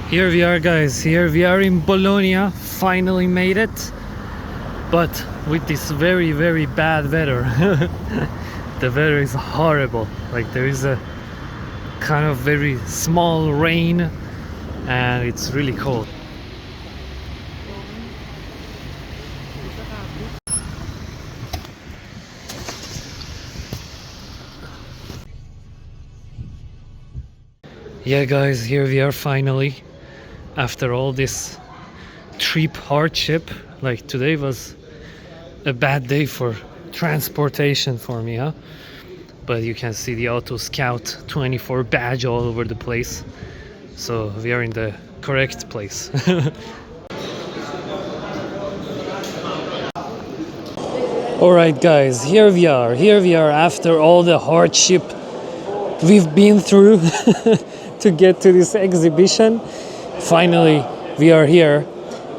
Here we are, guys. Here we are in Bologna. Finally made it, but with this very, very bad weather. The weather is horrible. Like there is a kind of very small rain and it's really cold. Yeah, guys, here we are finally. After all this trip hardship, like today was a bad day for transportation for me, huh? But you can see the Auto Scout 24 badge all over the place. So we are in the correct place. Alright guys, here we are after all the hardship we've been through to get to this exhibition. Finally we are here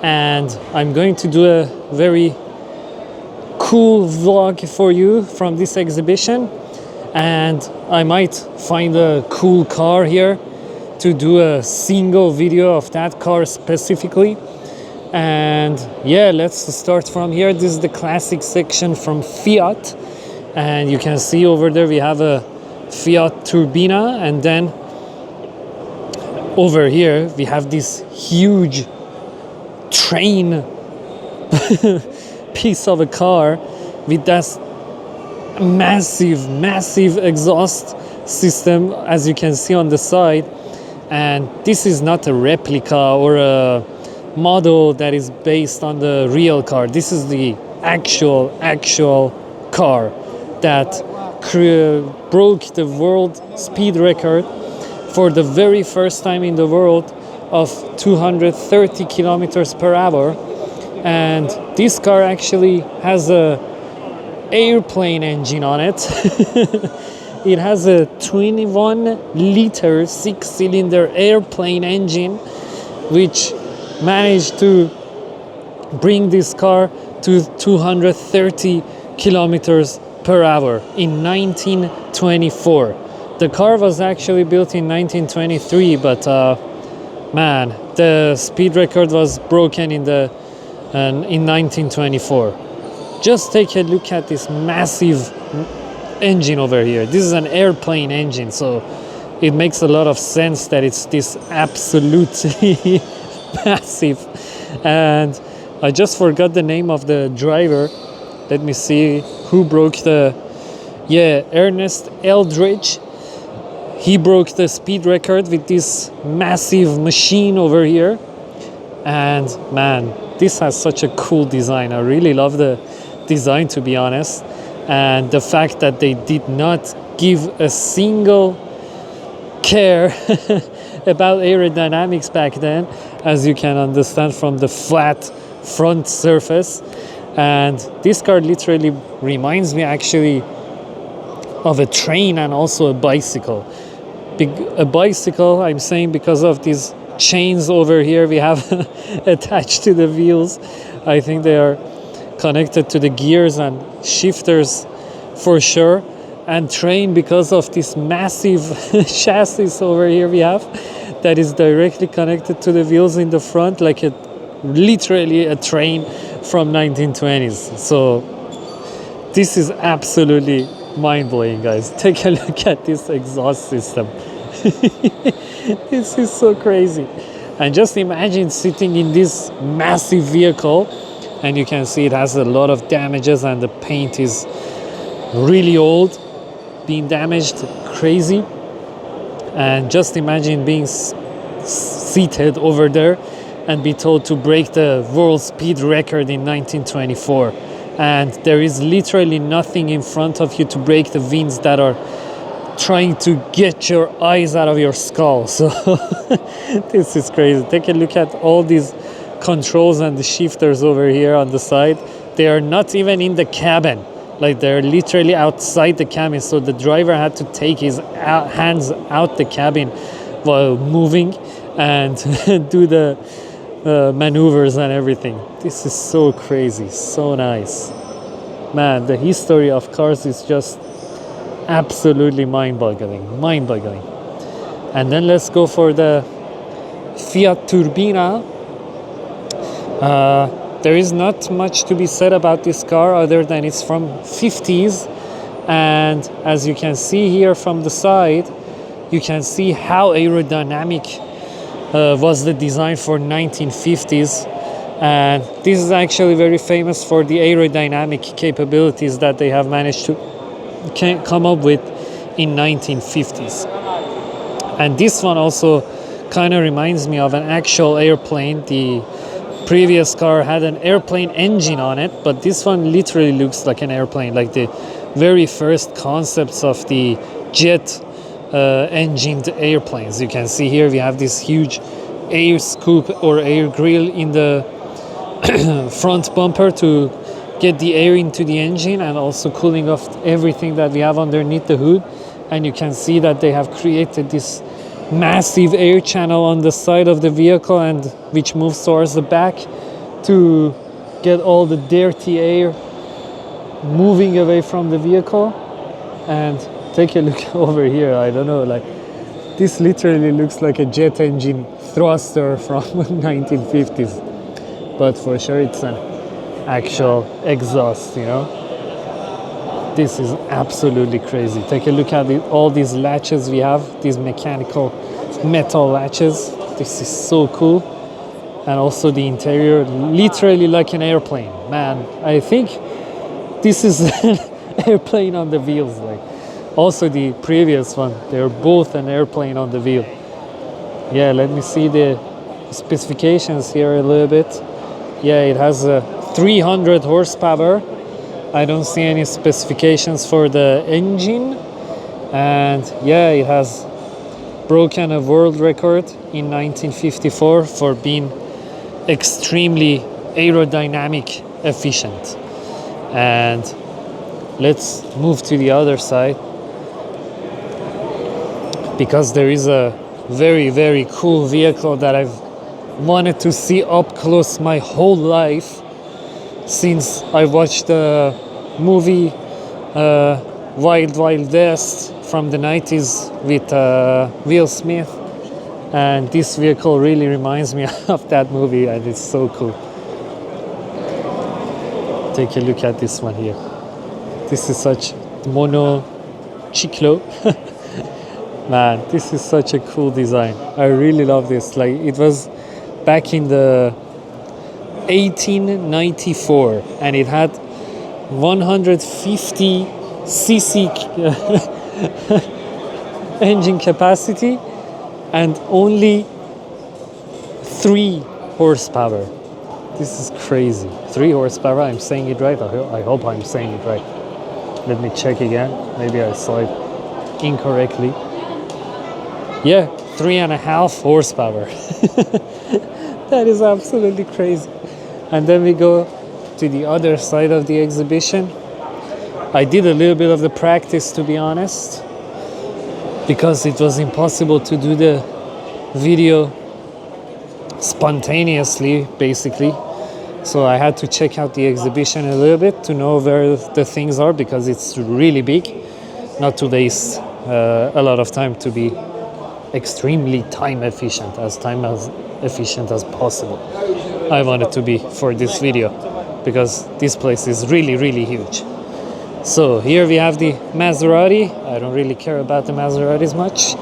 and I'm going to do a very cool vlog for you from this exhibition, and I might find a cool car here to do a single video of that car specifically. And yeah, let's start from here. This is the classic section from Fiat, and you can see over there we have a Fiat Turbina, and then over here we have this huge train piece of a car with that massive exhaust system, as you can see on the side. And this is not a replica or a model that is based on the real car. This is the actual car that broke the world speed record for the very first time in the world of 230 kilometers per hour. And this car actually has a airplane engine on it. It has a 21-liter 6-cylinder airplane engine, which managed to bring this car to 230 kilometers per hour in 1924. The car was actually built in 1923, but man, the speed record was broken in 1924. Just take a look at this massive engine over here. This is an airplane engine, so it makes a lot of sense that it's this absolutely massive. And I just forgot the name of the driver. Let me see who broke the... Yeah, Ernest Eldridge. He broke the speed record with this massive machine over here. And man, this has such a cool design. I really love the design, to be honest. And the fact that they did not give a single care about aerodynamics back then, as you can understand from the flat front surface. And this car literally reminds me actually of a train and also a bicycle. A bicycle, I'm saying, because of these chains over here we have attached to the wheels. I think they are connected to the gears and shifters for sure. And train because of this massive chassis over here we have that is directly connected to the wheels in the front, like literally a train from 1920s. So this is absolutely mind-blowing, guys. Take a look at this exhaust system. This is so crazy. And just imagine sitting in this massive vehicle, and you can see it has a lot of damages and the paint is really old, being damaged crazy. And just imagine being seated over there and be told to break the world speed record in 1924. And there is literally nothing in front of you to break the winds that are trying to get your eyes out of your skull. So this is crazy. Take a look at all these controls and the shifters over here on the side. They are not even in the cabin. Like they're literally outside the cabin. So the driver had to take his hands out the cabin while moving and do the maneuvers and everything. This is so crazy, so nice. Man, the history of cars is just absolutely mind-boggling. And then let's go for the Fiat Turbina. There is not much to be said about this car other than it's from 50s, and as you can see here from the side, you can see how aerodynamic was the design for 1950s, and this is actually very famous for the aerodynamic capabilities that they have managed to come up with in 1950s. And this one also kind of reminds me of an actual airplane. The previous car had an airplane engine on it, but this one literally looks like an airplane, like the very first concepts of the jet engined airplanes. You can see here we have this huge air scoop or air grill in the front bumper to get the air into the engine and also cooling off everything that we have underneath the hood. And you can see that they have created this massive air channel on the side of the vehicle, and which moves towards the back to get all the dirty air moving away from the vehicle. And take a look over here. I don't know, like this literally looks like a jet engine thruster from 1950s, but for sure it's an actual exhaust, you know. This is absolutely crazy. Take a look at all these latches we have, these mechanical metal latches. This is so cool. And also the interior, literally like an airplane. Man, I think this is an airplane on the wheels. Like, also the previous one, they're both an airplane on the wheel. Yeah, let me see the specifications here a little bit. Yeah, it has a 300 horsepower. I don't see any specifications for the engine, and yeah, it has broken a world record in 1954 for being extremely aerodynamic efficient. And let's move to the other side, because there is a very, very cool vehicle that I've wanted to see up close my whole life since I watched the movie Wild Wild West from the 90s with Will Smith, and this vehicle really reminds me of that movie, and it's so cool. Take a look at this one here. This is such Monocicle. Man, this is such a cool design. I really love this. Like, it was back in the 1894, and it had 150 cc engine capacity and only 3 horsepower. This is crazy. 3 horsepower. I'm saying it right. I hope I'm saying it right. Let me check again. Maybe I saw it incorrectly. Yeah, 3.5 horsepower. That is absolutely crazy. And then we go to the other side of the exhibition. I did a little bit of the practice, to be honest, because it was impossible to do the video spontaneously, basically. So I had to check out the exhibition a little bit to know where the things are, because it's really big. Not to waste a lot of time, to be extremely time efficient as possible. I wanted to be for this video, because this place is really, really huge. So here we have the Maserati. I don't really care about the Maseratis much.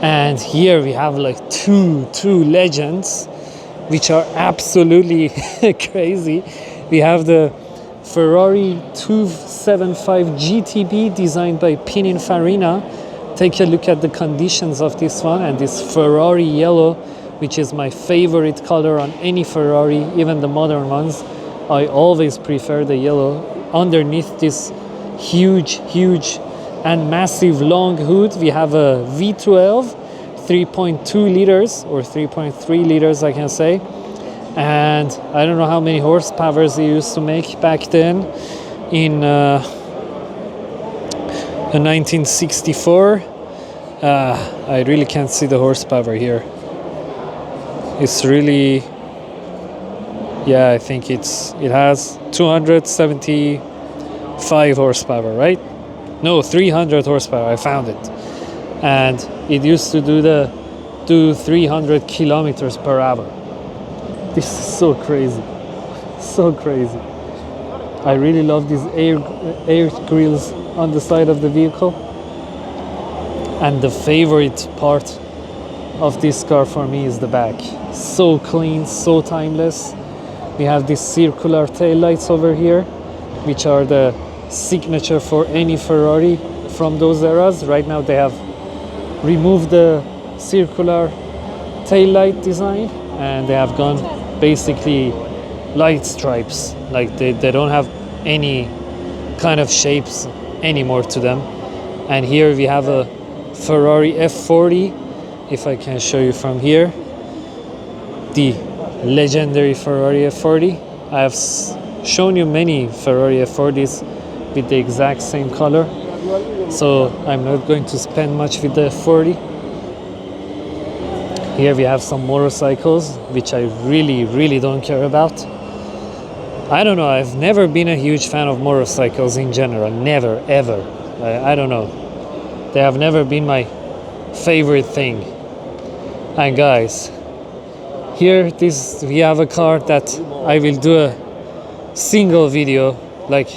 And here we have like two legends, which are absolutely crazy. We have the Ferrari 275 GTB designed by Pininfarina. Take a look at the conditions of this one, and this Ferrari yellow, which is my favorite color on any Ferrari, even the modern ones. I always prefer the yellow. Underneath this huge and massive long hood, we have a V12, 3.2 liters or 3.3 liters, I can say. And I don't know how many horsepower they used to make back then in 1964. I really can't see the horsepower here. It's really, yeah, I think it has 275 horsepower, right? No, 300 horsepower. I found it. And it used to do the do 300 kilometers per hour. This is so crazy, so crazy. I really love these air grills on the side of the vehicle. And the favorite part of this car for me is the back. So clean, so timeless. We have these circular tail lights over here, which are the signature for any Ferrari from those eras. Right now they have removed the circular tail light design and they have gone basically light stripes. Like they don't have any kind of shapes anymore to them. And here we have a Ferrari F40, if I can show you from here, the legendary Ferrari F40. I have shown you many Ferrari F40s with the exact same color, so I'm not going to spend much with the F40. Here we have some motorcycles, which I really don't care about. I don't know, I've never been a huge fan of motorcycles in general, never, ever. I don't know. They have never been my favorite thing. And guys, here we have a car that I will do a single video, like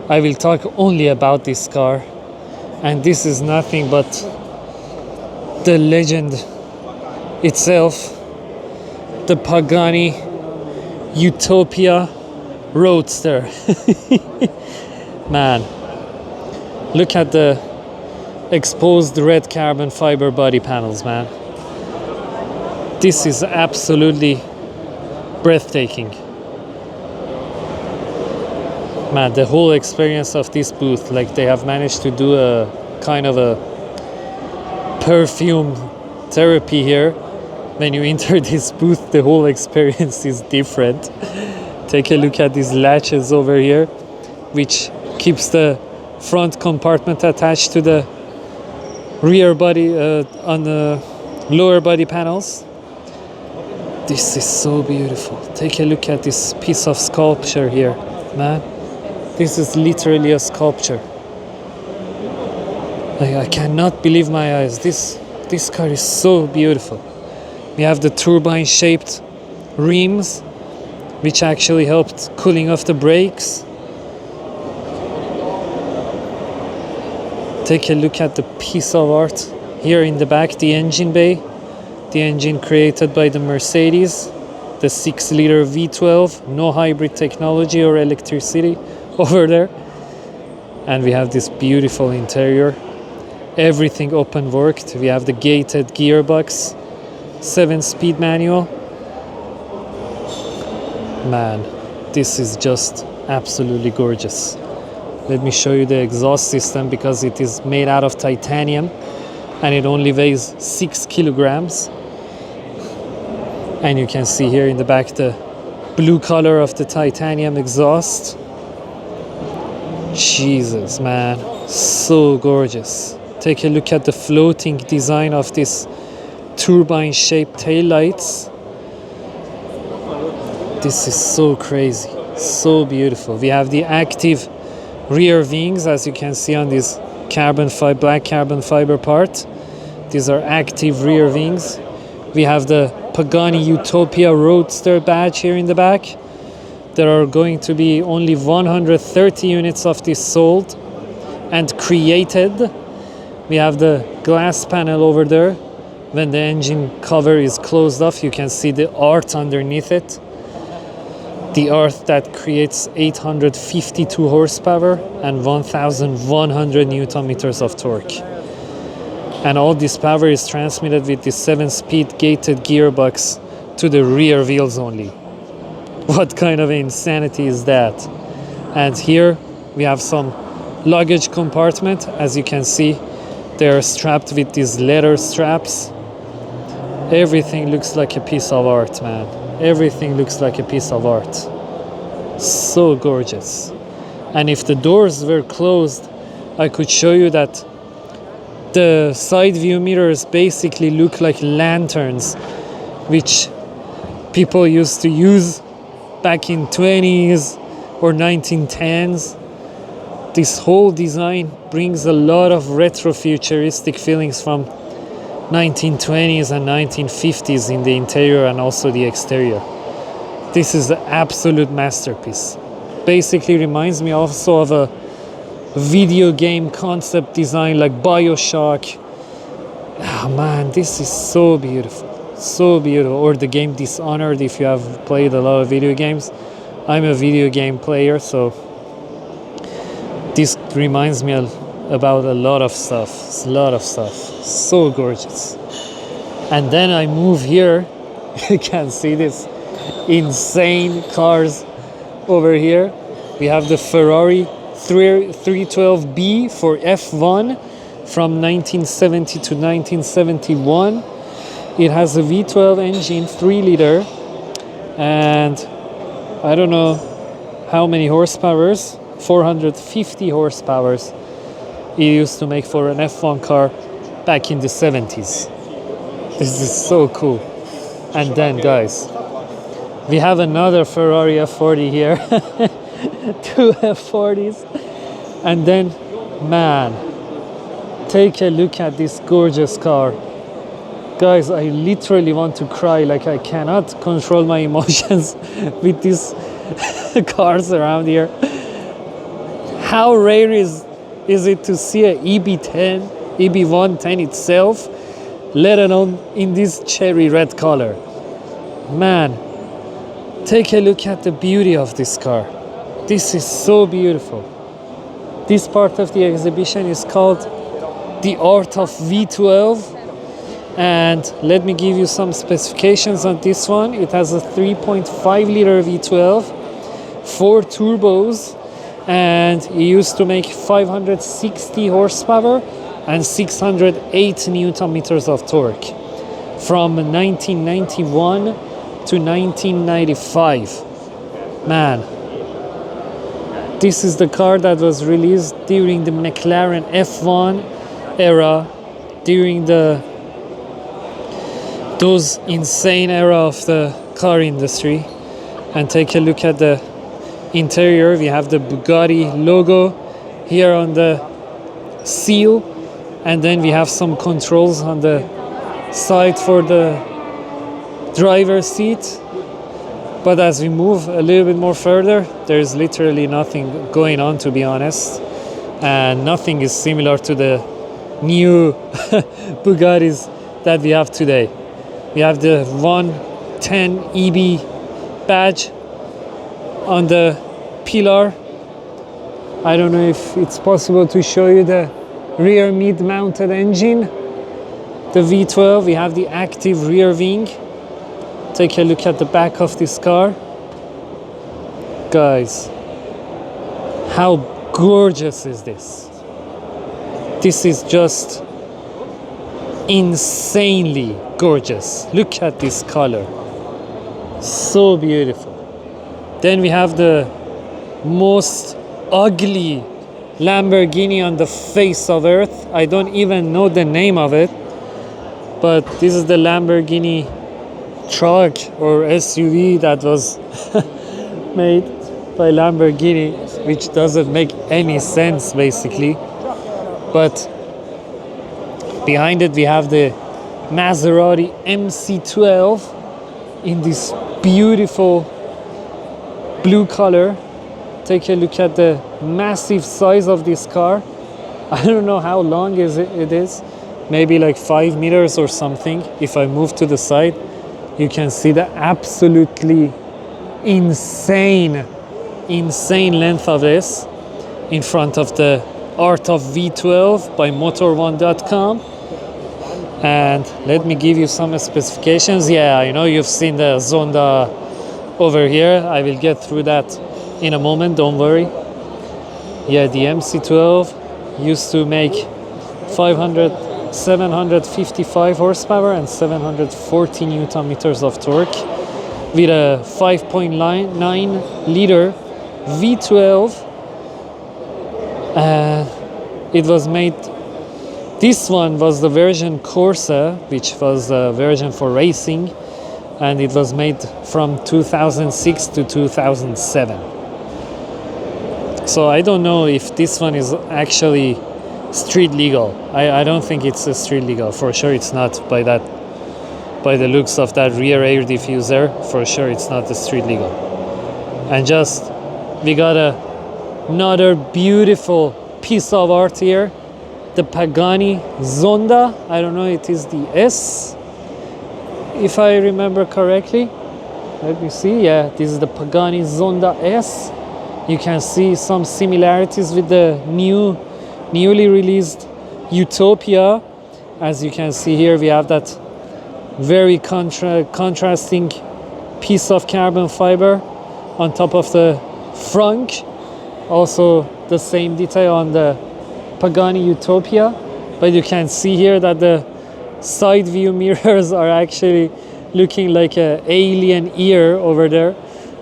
I will talk only about this car. And this is nothing but the legend itself, the Pagani Utopia Roadster. Man, look at the exposed red carbon fiber body panels, man. This is absolutely breathtaking. Man, the whole experience of this booth, like they have managed to do a kind of a perfume therapy here. When you enter this booth, the whole experience is different. Take a look at these latches over here, which keeps the front compartment attached to the rear body on the lower body panels. This is so beautiful. Take a look at this piece of sculpture here, man. This is literally a sculpture. I cannot believe my eyes. This car is so beautiful. We have the turbine-shaped rims, which actually helped cooling off the brakes. Take a look at the piece of art here in the back, the engine bay. The engine created by the Mercedes, the 6-liter V12, no hybrid technology or electricity over there. And we have this beautiful interior. Everything open worked. We have the gated gearbox, 7-speed manual. Man, this is just absolutely gorgeous. Let me show you the exhaust system, because it is made out of titanium and it only weighs 6 kilograms. And you can see here in the back the blue color of the titanium exhaust. Jesus, man, so gorgeous. Take a look at the floating design of this turbine-shaped taillights. This is so crazy, so beautiful. We have the active rear wings, as you can see on this black carbon fiber part. These are active rear wings. We have the Pagani Utopia Roadster badge here in the back. There are going to be only 130 units of this sold and created. We have the glass panel over there. When the engine cover is closed off, you can see the art underneath it. The art that creates 852 horsepower and 1,100 Newton meters of torque. And all this power is transmitted with this 7-speed gated gearbox to the rear wheels only. What kind of insanity is that? And here we have some luggage compartment. As you can see, they are strapped with these leather straps. Everything looks like a piece of art, man. Everything looks like a piece of art. So gorgeous. And if the doors were closed, I could show you that the side view mirrors basically look like lanterns, which people used to use back in 20s or 1910s. This whole design brings a lot of retro futuristic feelings from 1920s and 1950s in the interior and also the exterior. This is an absolute masterpiece. Basically reminds me also of a video game concept design like BioShock. Oh man, this is so beautiful. So beautiful. Or the game Dishonored, if you have played a lot of video games. I'm a video game player, so this reminds me about a lot of stuff. So gorgeous. And then I move here. You can see this insane cars over here. We have the Ferrari 312B for F1 from 1970 to 1971. It has a V12 engine, 3 liter, and I don't know how many horsepowers, 450 horsepowers it used to make for an F1 car back in the 70s. This is so cool. And then guys, we have another Ferrari F40 here. 2 F40s. And then, man, take a look at this gorgeous car. Guys, I literally want to cry. Like, I cannot control my emotions with these cars around here. How rare is it to see an EB10, EB110 itself, let alone in this cherry red color? Man, take a look at the beauty of this car. This is so beautiful. This part of the exhibition is called The Art of V12. And let me give you some specifications on this one. It has a 3.5 liter V12, 4 turbos, and it used to make 560 horsepower and 608 newton meters of torque from 1991 to 1995. Man, this is the car that was released during the McLaren F1 era, during those insane era of the car industry. And take a look at the interior. We have the Bugatti logo here on the seal, and then we have some controls on the side for the driver's seat. But as we move a little bit more further, there's literally nothing going on, to be honest, and nothing is similar to the new Bugattis that we have today. We have the 110 EB badge on the pillar. I don't know if it's possible to show you the rear mid-mounted engine, the V12. We have the active rear wing. Take a look at the back of this car. Guys, how gorgeous is this? This is just insanely gorgeous. Look at this color. So beautiful. Then we have the most ugly Lamborghini on the face of earth. I don't even know the name of it, but this is the Lamborghini truck or SUV that was made by Lamborghini, which doesn't make any sense basically. But behind it we have the Maserati MC12 in this beautiful blue color. Take a look at the massive size of this car. I don't know how long it is, maybe like 5 meters or something. If I move to the side, you can see the absolutely insane length of this in front of the Art of V12 by Motor1.com. And let me give you some specifications. Yeah, I know you've seen the Zonda over here. I will get through that in a moment, don't worry. Yeah, the MC12 used to make 755 horsepower and 740 newton meters of torque with a 5.9 liter V12. It was made, this one was the version Corsa, which was a version for racing, and it was made from 2006 to 2007. So I don't know if this one is actually street legal. I don't think it's a street legal. For sure it's not, by the looks of that rear air diffuser. For sure it's not a street legal. And just we got another beautiful piece of art here, the Pagani Zonda. I don't know, it is the S, if I remember correctly. Let me see. Yeah, this is the Pagani Zonda S. You can see some similarities with the newly released Utopia. As you can see here, we have that very contrasting piece of carbon fiber on top of the frunk. Also the same detail on the Pagani Utopia, but you can see here that the side view mirrors are actually looking like an alien ear over there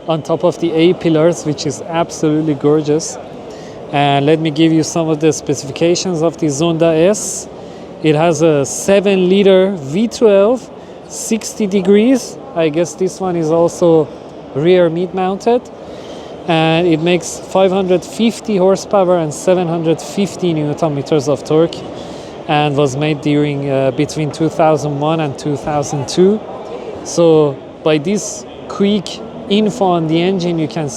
on top of the A-pillars, which is absolutely gorgeous. And let me give you some of the specifications of the Zonda S. It has a 7-liter V12, 60 degrees. I guess this one is also rear mid mounted. And it makes 550 horsepower and 750 newton meters of torque, and was made during between 2001 and 2002. So by this quick info on the engine, you can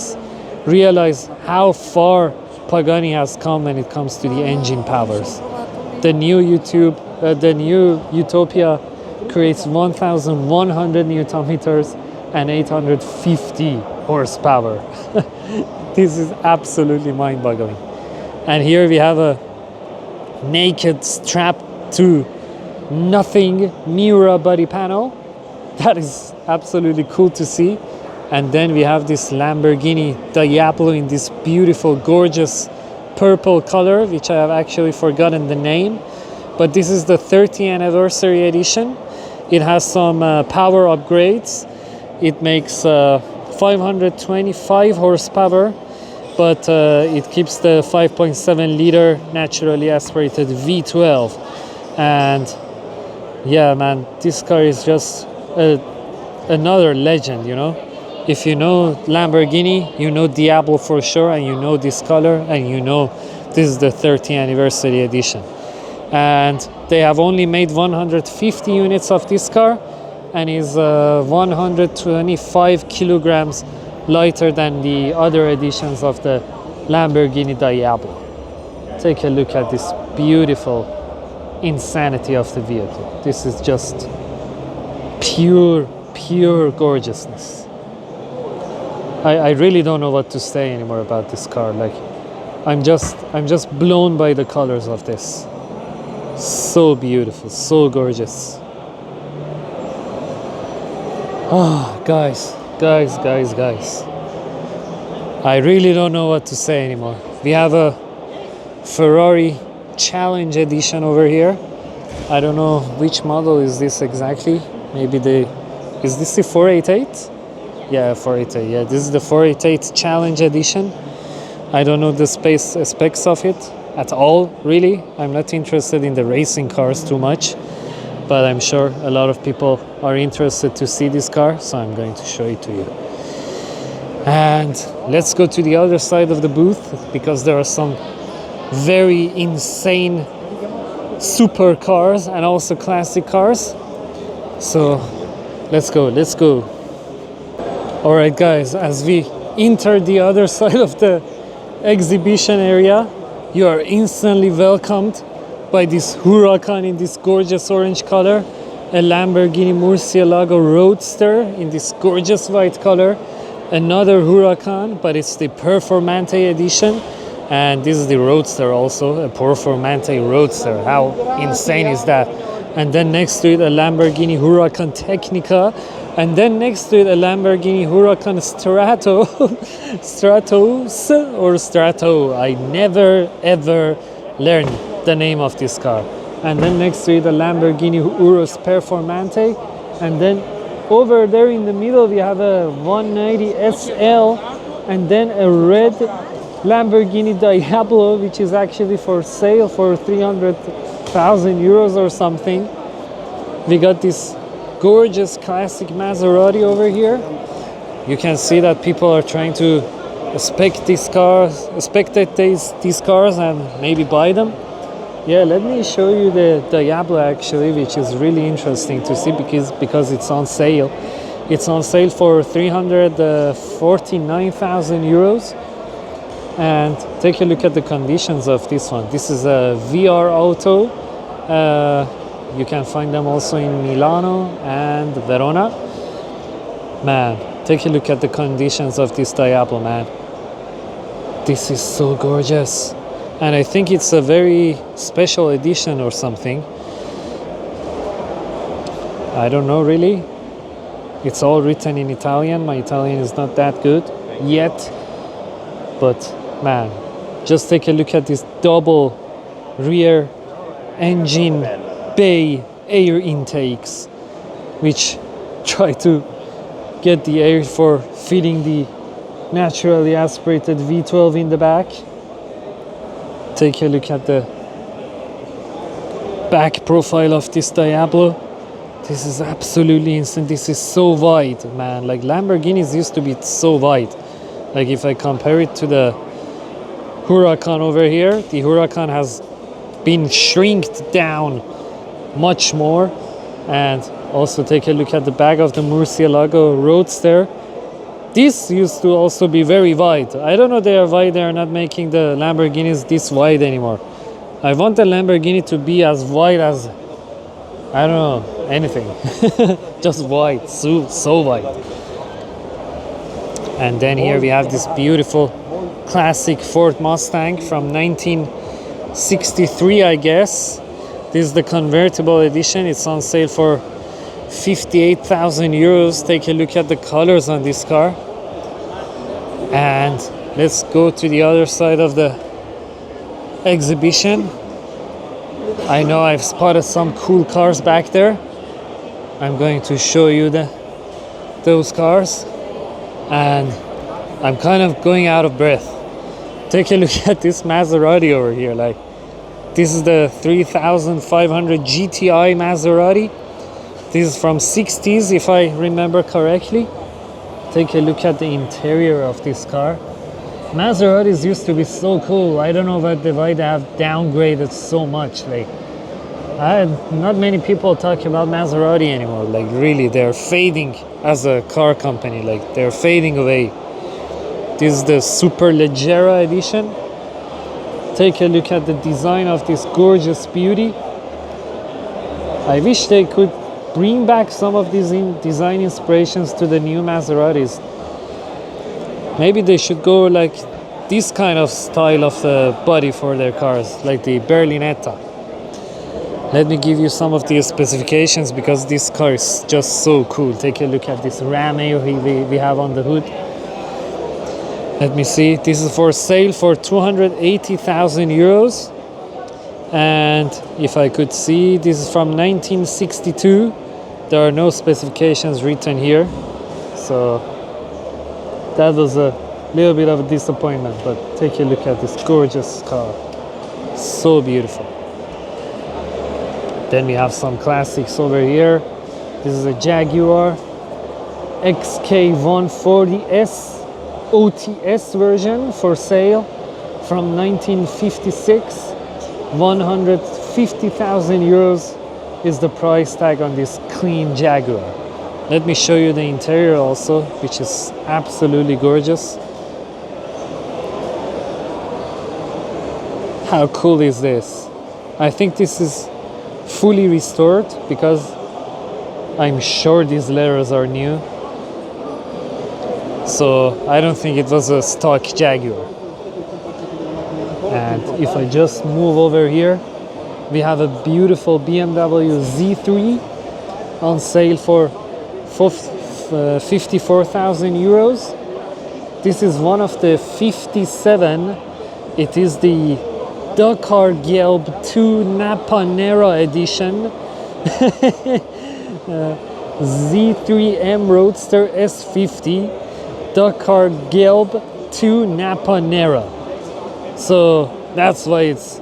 realize how far Pagani has come when it comes to the engine powers. The new Utopia creates 1,100 newton meters and 850 horsepower. This is absolutely mind-boggling. And here we have a naked strap to nothing Miura body panel. That is absolutely cool to see. And then we have this Lamborghini Diablo in this beautiful, gorgeous purple color, which I have actually forgotten the name. But this is the 30th anniversary edition. It has some power upgrades. It makes 525 horsepower, but it keeps the 5.7 liter naturally aspirated V12. And yeah, man, this car is just another legend, you know. If you know Lamborghini, you know Diablo for sure, and you know this color, and you know this is the 30th anniversary edition. And they have only made 150 units of this car, and is 125 kilograms lighter than the other editions of the Lamborghini Diablo. Take a look at this beautiful insanity of the vehicle. This is just pure gorgeousness. I really don't know what to say anymore about this car. Like, I'm just blown by the colors of this. So beautiful, so gorgeous. Oh, guys. I really don't know what to say anymore. We have a Ferrari Challenge Edition over here. I don't know which model is this exactly. Maybe is this the 488? Yeah, 488. Yeah, this is the 488 Challenge Edition. I don't know the specs of it at all, really. I'm not interested in the racing cars too much, but I'm sure a lot of people are interested to see this car, so I'm going to show it to you. And let's go to the other side of the booth, because there are some very insane supercars and also classic cars. So let's go. All right, guys, as we enter the other side of the exhibition area, you are instantly welcomed by this Huracan in this gorgeous orange color, a Lamborghini Murcielago Roadster in this gorgeous white color, another Huracan, but it's the Performante edition, and this is the Roadster also, a Performante Roadster. How insane is that? And then next to it a Lamborghini Huracan Tecnica, and then next to it a Lamborghini Huracan Stratos or Strato. I never ever learned the name of this car. And then next to it a Lamborghini Urus Performante, and then over there in the middle we have a 190 SL, and then a red Lamborghini Diablo, which is actually for sale for 300,000 euros or something. We got this gorgeous classic Maserati over here. You can see that people are trying to spectate these cars and maybe buy them. Yeah, let me show you the Diablo actually, which is really interesting to see because it's on sale. It's on sale for 349,000 euros. And take a look at the conditions of this one. This is a VR auto. You can find them also in Milano and Verona. Man, take a look at the conditions of this Diablo, man. This is so gorgeous. And I think it's a very special edition or something. I don't know really. It's all written in Italian. My Italian is not that good yet. But man, just take a look at this double rear engine bay air intakes, which try to get the air for feeding the naturally aspirated V12 in the back. Take a look at the back profile of this Diablo. This is absolutely insane. This is so wide, man. Like Lamborghinis used to be so wide. Like if I compare it to the Huracan over here, the Huracan has been shrinked down much more. And also take a look at the back of the Murcielago Roadster. This used to also be very wide. I don't know why they are not making the Lamborghinis this wide anymore. I want the Lamborghini to be as wide as, I don't know, anything. Just wide, so wide. And then here we have this beautiful classic Ford Mustang from 1963, I guess. This is the convertible edition. It's on sale for 58,000 euros. Take a look at the colors on this car. And let's go to the other side of the exhibition. I know I've spotted some cool cars back there. I'm going to show you those cars. And I'm kind of going out of breath. Take a look at this Maserati over here. Like, this is the 3500 GTI Maserati. This is from 60s, if I remember correctly. Take a look at the interior of this car. Maseratis used to be so cool. I don't know why they have downgraded so much. Like, not many people talk about Maserati anymore. Like, really, they're fading as a car company. Like, they're fading away. This is the Superleggera edition. Take a look at the design of this gorgeous beauty. I wish they could bring back some of these design inspirations to the new Maseratis. Maybe they should go like this kind of style of the body for their cars, like the Berlinetta. Let me give you some of the specifications because this car is just so cool. Take a look at this ram air we have on the hood. Let me see. This is for sale for 280,000 euros. And if I could see, this is from 1962. There are no specifications written here. So that was a little bit of a disappointment, but take a look at this gorgeous car. So beautiful. Then we have some classics over here. This is a Jaguar XK140S OTS version for sale from 1956. 150,000 euros is the price tag on this clean Jaguar. Let me show you the interior also, which is absolutely gorgeous. How cool is this? I think this is fully restored because I'm sure these letters are new. So I don't think it was a stock Jaguar. And if I just move over here, we have a beautiful BMW Z3 on sale for 54,000 euros. This is one of the 57. It is the Dakar Gelb 2 Napanera edition. Z3M Roadster S50 Dakar Gelb 2 Napanera. So that's why it's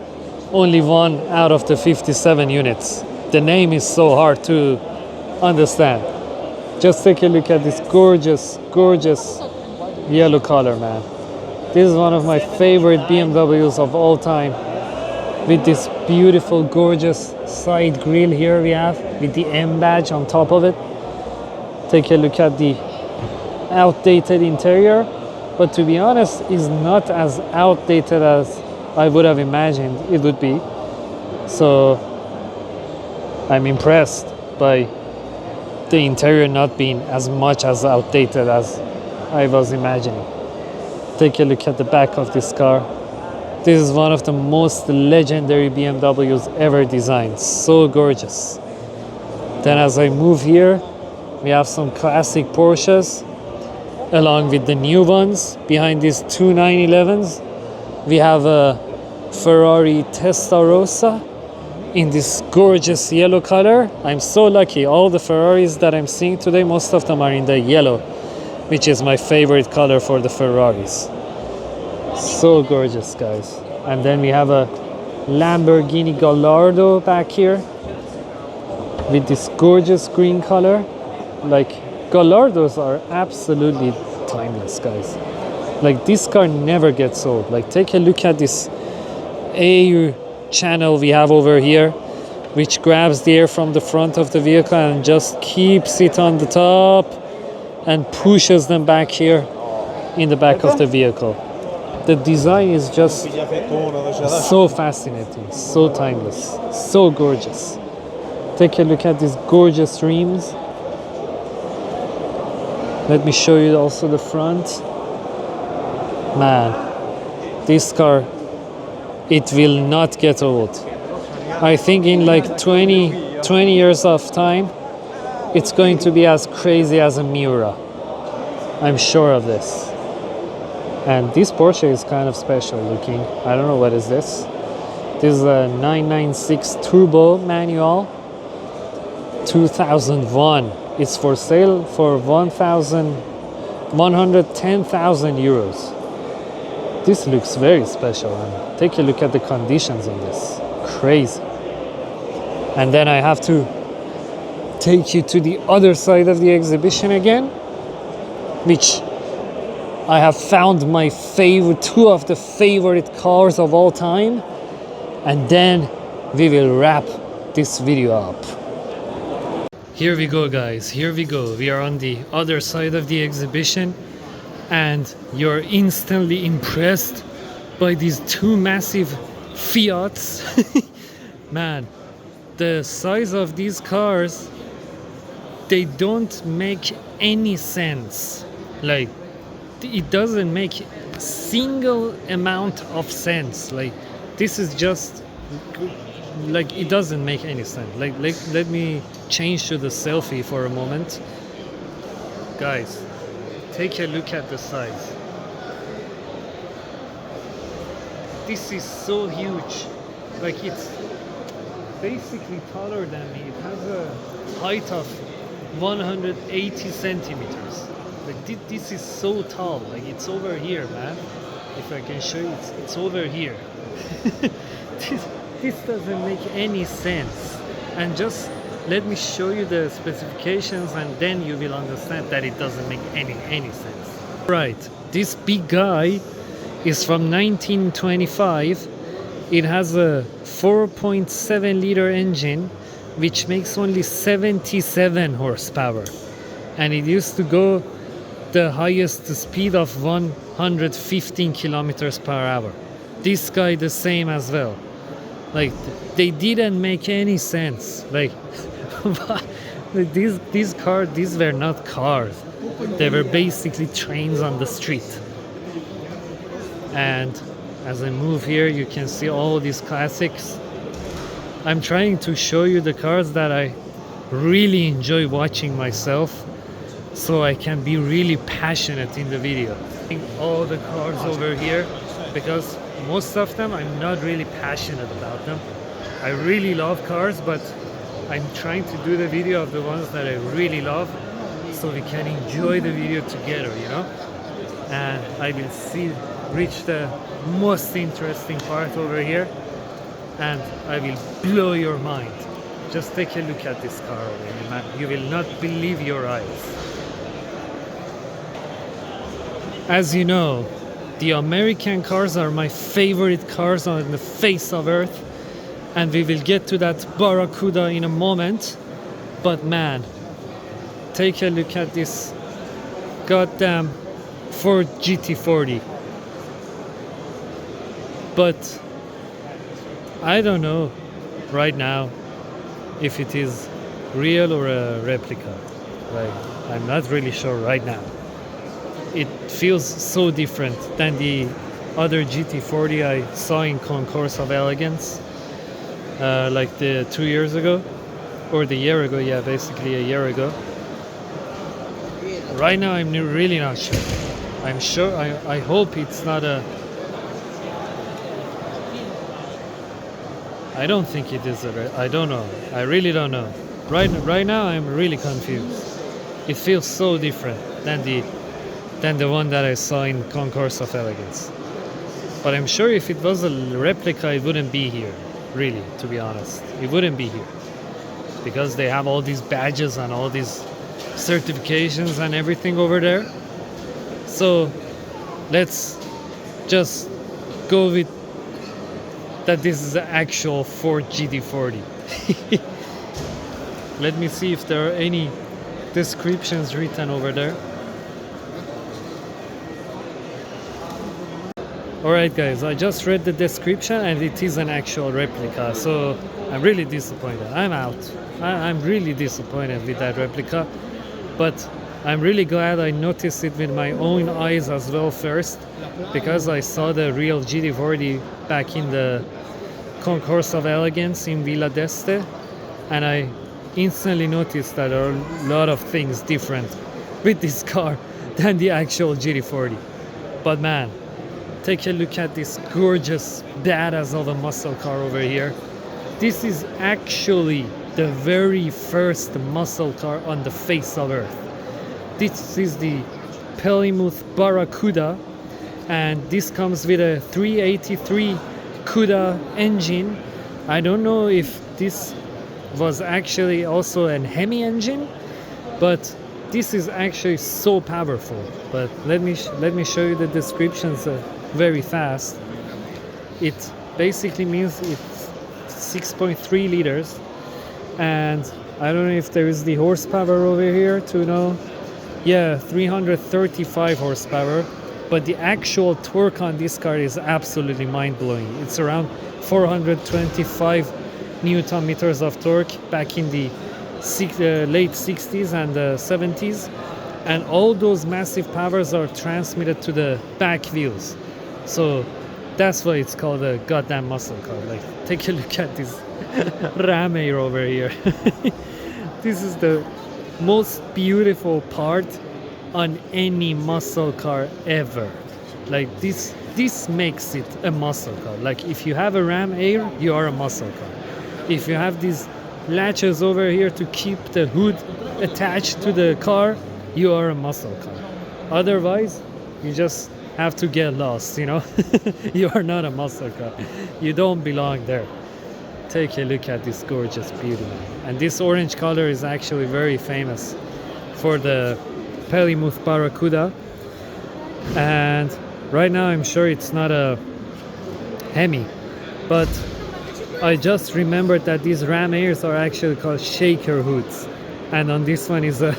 only one out of the 57 units. The name is so hard to understand. Just take a look at this gorgeous, gorgeous yellow color, man. This is one of my favorite BMWs of all time. with this beautiful, gorgeous side grille here we have with the M badge on top of it. Take a look at the outdated interior, but to be honest, is not as outdated as I would have imagined it would be. So I'm impressed by the interior not being as much as outdated as I was imagining. Take a look at the back of this car. This is one of the most legendary BMWs ever designed. So gorgeous. Then as I move here, we have some classic Porsches along with the new ones. Behind these two 911s, we have a Ferrari Testarossa in this gorgeous yellow color. I'm so lucky. All the Ferraris that I'm seeing today, most of them are in the yellow, which is my favorite color for the Ferraris. So gorgeous, guys. And then we have a Lamborghini Gallardo back here with this gorgeous green color. Like, Gallardos are absolutely timeless, guys. Like, this car never gets old. Like, take a look at this air channel we have over here, which grabs the air from the front of the vehicle and just keeps it on the top and pushes them back here in the back of the vehicle. The design is just so fascinating, so timeless, so gorgeous. Take a look at these gorgeous rims. Let me show you also the front. Man, this car, it will not get old. I think in like 20 years of time, it's going to be as crazy as a Miura. I'm sure of this. And this Porsche is kind of special looking. I don't know what is this. This is a 996 Turbo manual, 2001. It's for sale for 110,000 euros. This looks very special. And take a look at the conditions on this. Crazy. And then I have to take you to the other side of the exhibition again, which I have found my favorite, two of the favorite cars of all time, and then we will wrap this video up. Here we go, guys, here we go. We are on the other side of the exhibition, and you're instantly impressed by these two massive Fiats. Man, the size of these cars, they don't make any sense. Like, it doesn't make single amount of sense. Like, this is just like, it doesn't make any sense. Like let me change to the selfie for a moment. Guys, take a look at the size. This is so huge. Like, it's basically taller than me. It has a height of 180 centimeters. Like, this is so tall. Like, it's over here, man. If I can show you, it's over here. this doesn't make any sense. And just let me show you the specifications, and then you will understand that it doesn't make any sense. Right, this big guy is from 1925. It has a 4.7 liter engine, which makes only 77 horsepower. And it used to go the highest speed of 115 kilometers per hour. This guy the same as well. Like, they didn't make any sense. Like, these cars, these were not cars. They were basically trains on the street. And as I move here, you can see all these classics. I'm trying to show you the cars that I really enjoy watching myself, so I can be really passionate in the video. All the cars over here, because most of them I'm not really passionate about them. I really love cars, but I'm trying to do the video of the ones that I really love, so we can enjoy the video together, you know. And I will reach the most interesting part over here, and I will blow your mind. Just take a look at this car over here, man. You will not believe your eyes. As you know, the American cars are my favorite cars on the face of Earth. and we will get to that Barracuda in a moment. But man, take a look at this goddamn Ford GT40. But I don't know right now if it is real or a replica. Like, I'm not really sure right now. It feels so different than the other GT40 I saw in Concourse of Elegance, like the 2 years ago, or the year ago. Yeah, basically a year ago. Right now, I'm really not sure. I'm sure. I hope it's not a. I don't think it is a. I don't know. I really don't know. Right now, I'm really confused. It feels so different than the one that I saw in Concourse of Elegance. But I'm sure if it was a replica, it wouldn't be here. Really, to be honest, it wouldn't be here because they have all these badges and all these certifications and everything over there. So let's just go with that this is the actual Ford GT40. Let me see if there are any descriptions written over there. Alright guys, I just read the description and it is an actual replica, so I'm really disappointed. I'm out. I'm really disappointed with that replica, but I'm really glad I noticed it with my own eyes as well first, because I saw the real GT40 back in the Concourse of Elegance in Villa d'Este, and I instantly noticed that there are a lot of things different with this car than the actual GT40. But man, take a look at this gorgeous badass of a muscle car over here. This is actually the very first muscle car on the face of Earth. This is the Plymouth Barracuda, and this comes with a 383 CUDA engine. I don't know if this was actually also an Hemi engine, but this is actually so powerful. But let me show you the descriptions very fast. It basically means it's 6.3 liters, and I don't know if there is the horsepower over here to know. Yeah, 335 horsepower, but the actual torque on this car is absolutely mind-blowing. It's around 425 Newton meters of torque back in the late 60s and 70s, and all those massive powers are transmitted to the back wheels. So that's why it's called a goddamn muscle car. Like, take a look at this ram air over here. This is the most beautiful part on any muscle car ever. Like, this makes it a muscle car. Like, if you have a ram air, you are a muscle car. If you have these latches over here to keep the hood attached to the car, you are a muscle car. Otherwise, you just have to get lost, you know. You are not a muscle car. You don't belong there. Take a look at this gorgeous beauty. And this orange color is actually very famous for the Plymouth Barracuda. And right now I'm sure it's not a Hemi, but I just remembered that these ram airs are actually called shaker hoods, and on this one is a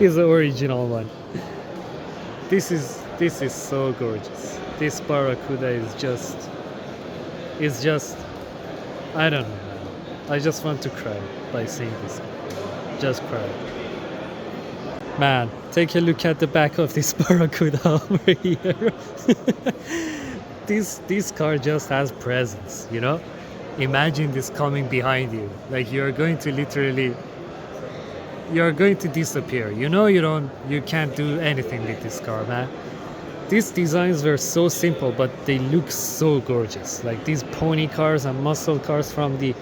is the original one. This is so gorgeous. This Barracuda is just I don't know, man. I just want to cry by seeing this. Just cry. Man, take a look at the back of this Barracuda over here. This car just has presence, you know? Imagine this coming behind you. Like, you're going to disappear. You know, you can't do anything with this car, man. These designs were so simple, but they look so gorgeous. Like, these pony cars and muscle cars from the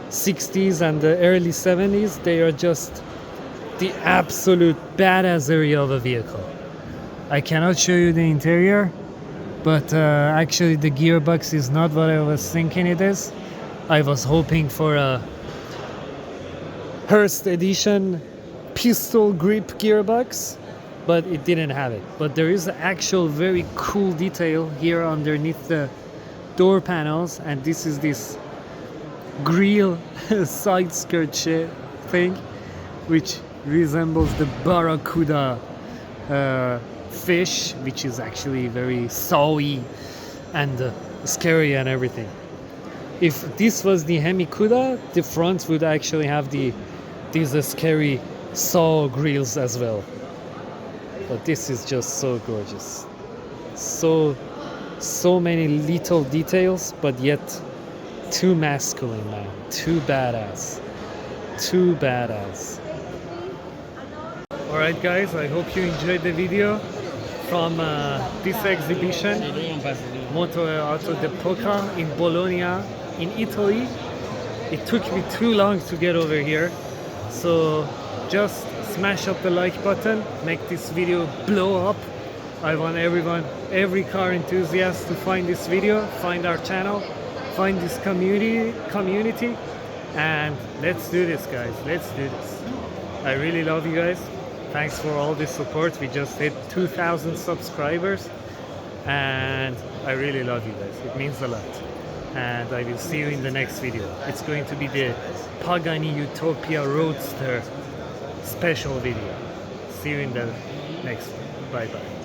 60s and the early 70s, they are just the absolute badassery of a vehicle. I cannot show you the interior, but actually the gearbox is not what I was thinking it is. I was hoping for a Hearst edition pistol grip gearbox, but it didn't have it. But there is an actual very cool detail here underneath the door panels, and this is this grill side skirt thing, which resembles the Barracuda fish, which is actually very sawy and scary and everything. If this was the Hemi-Cuda, the front would actually have these scary saw grills as well. But this is just so gorgeous. So many little details, but yet too masculine, man. Too badass. Too badass. Alright guys, I hope you enjoyed the video from this exhibition, Moto Auto d'Epoca in Bologna, in Italy. It took me too long to get over here, so just smash up the like button, make this video blow up. I want every car enthusiast to find this video, find our channel, find this community, and let's do this, guys. Let's do this. I really love you guys. Thanks for all this support. We just hit 2,000 subscribers, and I really love you guys. It means a lot. And I will see you in the next video. It's going to be the Pagani Utopia Roadster special video. See you in the next one. Bye bye.